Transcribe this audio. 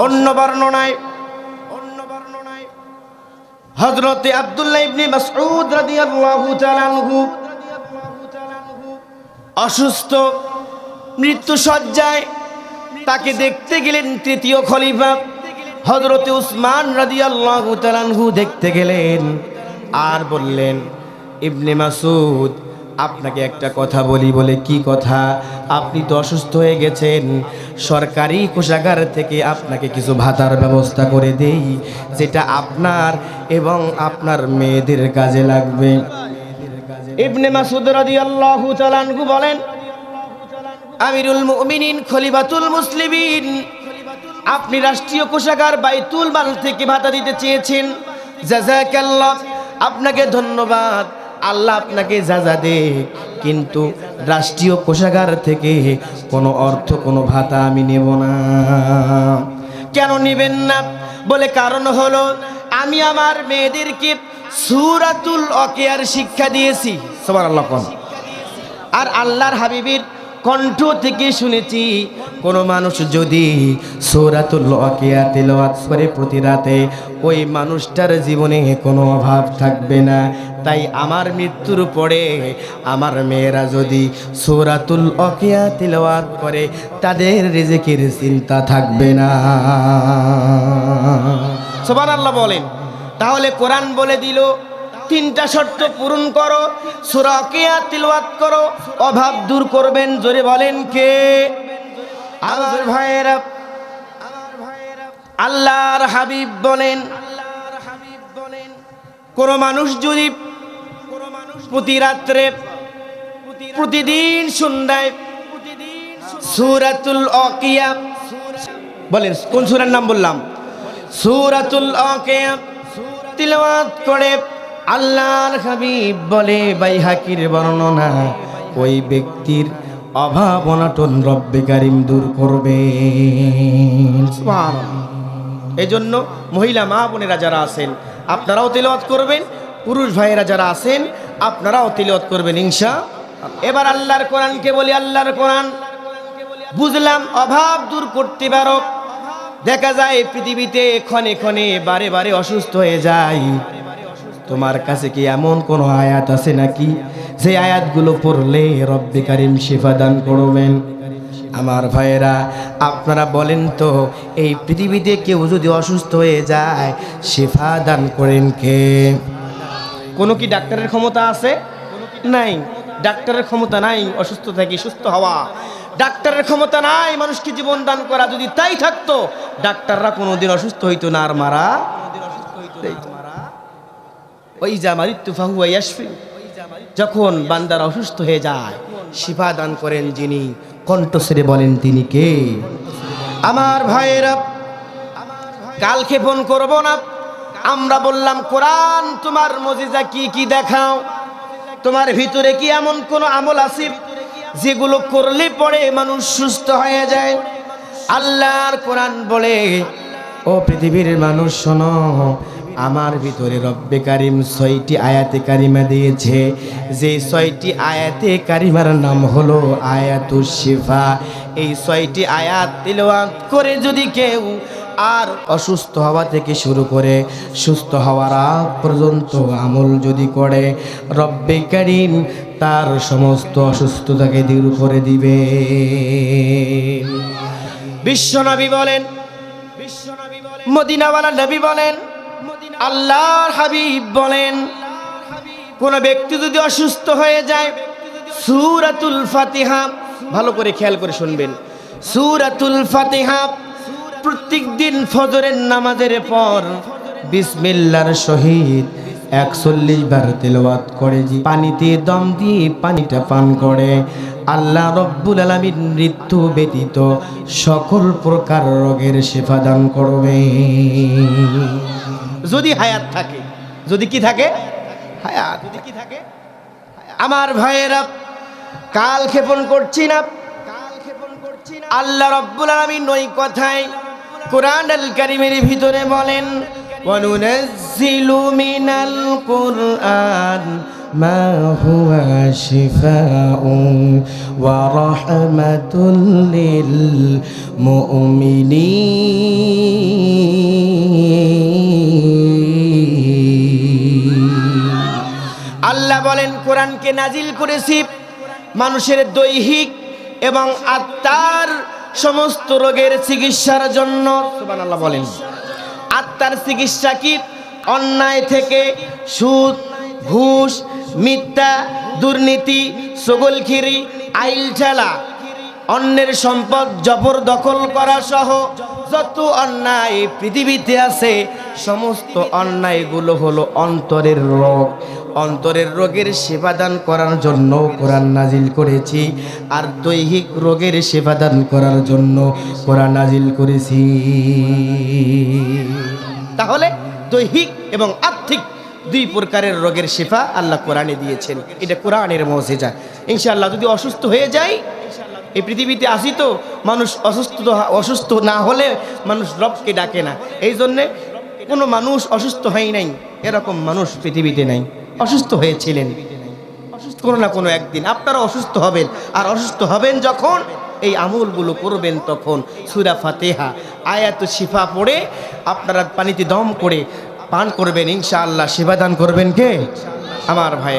অন্য বর্ণনায় হযরতে আব্দুল্লাহ ইবনে মাসউদ রাদিয়াল্লাহু তাআলা আনহু অসুস্থ, মৃত্যুশয্যায়, তাকে দেখতে গেলেন তৃতীয় খলিফা হযরতে উসমান রাদিয়াল্লাহু তাআলা আনহু দেখতে গেলেন আর বললেন, ইবনে মাসউদ, আপনাকে একটা কথা বলি। বলে, কি কথা? আপনি তো অসুস্থ হয়ে গেছেন, সরকারি কোষাগার থেকে আপনাকে কিছু ভাতার ব্যবস্থা করে দেই, যেটা আপনার এবং আপনার মেয়েদের কাজে লাগবে। ইবনে মাসউদ রাদিয়াল্লাহু তাআলা আনহু বলেন, আমিরুল মুমিনিন, খলিফাতুল মুসলিমিন, আপনি রাষ্ট্রীয় কোষাগার বাইতুল মাল থেকে ভাতা দিতে চেয়েছেন, জাযাকাল্লাহ, আপনাকে ধন্যবাদ, আল্লাহ আপনাকে যাজা দেক, কিন্তু রাষ্ট্রীয় কোষাগার থেকে কোনো অর্থ, কোনো ভাতা আমি নেব না। কেন নেবেন না? বলে, কারণ হলো আমি আমার মেয়েদেরকে সূরাতুল ওয়াকিয়ার শিক্ষা দিয়েছি। সুবহানাল্লাহ। আর আল্লাহর হাবিবের কণ্ঠ থেকে শুনেছি, কোনো মানুষ যদি সূরাতুল ওয়াকিয়া তেলাওয়াত করে প্রতি রাতে, ওই মানুষটার জীবনে কোনো অভাব থাকবে না। তাই আমার মৃত্যুর পরে আমার মেয়েরা যদি সূরাতুল ওয়াকিয়া তেলাওয়াত করে, তাদের রিজিকের চিন্তা থাকবে না। সুবহানাল্লাহ বলেন। তাহলে কোরআন বলে দিল, তিনটা শর্ত পূরণ করো, সূরা ওয়াকিয়া তিলাওয়াত করো, অভাব দূর করবেন। জোরে বলেন কে? আমার ভাইয়েরা, আল্লাহর হাবিব বলেন, কোন মানুষ যদি প্রতি রাত্রে, প্রতিদিন সন্ধ্যায় সূরাতুল ওয়াকিয়া, বলেন কোন সূরার নাম বললাম? সূরাতুল ওয়াকিয়া তিলাওয়াত করে, আল্লাহর হাবিব বলে, বাইহাকির বর্ণনা, ওই ব্যক্তির অভাব অনটন রব্বে কারিম দূর করবে। এই জন্য মহিলা মা বোনেরা যারা আছেন, আপনারাও তিলাওয়াত করবেন, পুরুষ ভাইয়েরা যারা আছেন আপনারাও তিলাওয়াত করবেন ইনশাআল্লাহ। এবার আল্লাহর কোরআনকে বলি, আল্লাহর কোরআন বুঝলাম অভাব দূর করতে পারো। দেখা যায় পৃথিবীতে ক্ষণে ক্ষণে বারে বারে অসুস্থ হয়ে যায়। তোমার কাছে কি এমন কোন আয়াত আছে নাকি যে আয়াতগুলো পড়লে রব্বে কারিম শিফা দান করবেন? আমার ভাইয়েরা, আপনারা বলেন তো, এই পৃথিবীতে কেউ যদি অসুস্থ হয়ে যায়, শিফা দান করেন কে? কোনো কি ডাক্তারের ক্ষমতা আছে? নাই। ডাক্তারের ক্ষমতা নাই অসুস্থ থেকে সুস্থ হওয়া। ডাক্তারের ক্ষমতা নাই মানুষকে জীবন দান করা। যদি তাই থাকতো, ডাক্তাররা কোনোদিন অসুস্থ হইতো না আর মারা যাইতো। ওয়াইজা মারিতু ফাহুয়া ইয়াশফি, যখন বান্দারা অসুস্থ হয়ে যায়, শিফা দান করেন যিনি, কণ্ঠস্বরে বলেন তিনি কে? আমার ভাইয়েরা, কালক্ষেপণ করব না। আমরা বললাম, কোরআন তোমার মুজিজা কি কি দেখাও। তোমার ভিতরে কি এমন কোন আমল আছে যেগুলো করলে পরে মানুষ সুস্থ হয়ে যায়? আল্লাহর কোরআন বলে, ও পৃথিবীর মানুষ শোনো, আমার ভিতরে রব্বে কারিম ৬টি আয়াতে কারিমা দিয়েছে। যে ৬টি আয়াতে কারিমার নাম হলো আয়াতুশ শিফা। এই ৬টি আয়াত তিলাওয়াত করে যদি কেউ আর অসুস্থ হওয়া থেকে শুরু করে সুস্থ হওয়ার আগ পর্যন্ত আমল যদি করে, রব্বে কারিম তার সমস্ত অসুস্থতাকে দূর করে দিবে। বিশ্বনবী বলেন, মদিনাওয়ালা নবী বলেন, আল্লাহর হাবিব বলেন, কোন ব্যক্তি যদি অসুস্থ হয়ে যায়, সূরাতুল ফাতিহা, ভালো করে খেয়াল করে শুনবেন, সূরাতুল ফাতিহা প্রত্যেক দিন ফজরের নামাজের পর বিসমিল্লাহর সহিত ৪১ বার তেলাওয়াত করে, পানিতে দম দিয়ে পানিটা পান করে, আল্লাহ রব্বুল আলামিন মৃত্যু ব্যতীত সকল প্রকার রোগের শিফা দান করবে, যদি হায়াত থাকে। যদি কি থাকে? হায়াত। আমার ভাইয়েরা, কাল ক্ষেপণ করছি না। আল্লাহ রব্বুল আলামিন ওই কথায় কোরআন আল কারীমের ভিতরে বলেন, ওয়ানুনাজ্জিলু মিনাল কুরআন মা হুয়া শিফাউন ওয়া রাহমাতুল লিল মুমিনিন। আল্লাহ বলেন কোরআনকে নাজিল করেছি মানুষের দৈহিক এবং আত্মার সমস্ত রোগের চিকিৎসার জন্য। সুবহানাল্লাহ বলেন। আত্মার চিকিৎসা কি? অন্যায় থেকে সুদ, ঘুষ, মিথ্যা, দুর্নীতি, চগলখিরি, আইল ঠেলা, অন্যের সম্পদ জবরদখল করা সহ যত অন্যায় পৃথিবীতে আছে সমস্ত অন্যায়গুলো হলো অন্তরের রোগ। অন্তরের রোগের সেবাদান করার জন্য কোরআন নাজিল করেছি, আর দৈহিক রোগের সেবাদান করার জন্য কোরআন নাজিল করেছি। তাহলে দৈহিক এবং আর্থিক দুই প্রকারের রোগের শিফা আল্লাহ কোরআনে দিয়েছেন। এটা কোরআনের মুজিজা। ইনশাআল্লাহ যদি অসুস্থ হয়ে যায়, এই পৃথিবীতে আসি তো মানুষ অসুস্থ না হলে মানুষ রবকে ডাকে না। এই জন্যে কোনো মানুষ অসুস্থ হয় নাই এরকম মানুষ পৃথিবীতে নাই। অসুস্থ হয়েছিলেন, অসুস্থ কোনো না কোনো একদিন আপনারা অসুস্থ হবেন। আর অসুস্থ হবেন যখন এই আমলগুলো করবেন তখন সূরা ফাতিহা আয়াতুশ শিফা পড়ে আপনারা পানিতে দম করে পান করবেন। ইনশাআল্লাহ সেবা দান করবেন কে? আমার ভাই।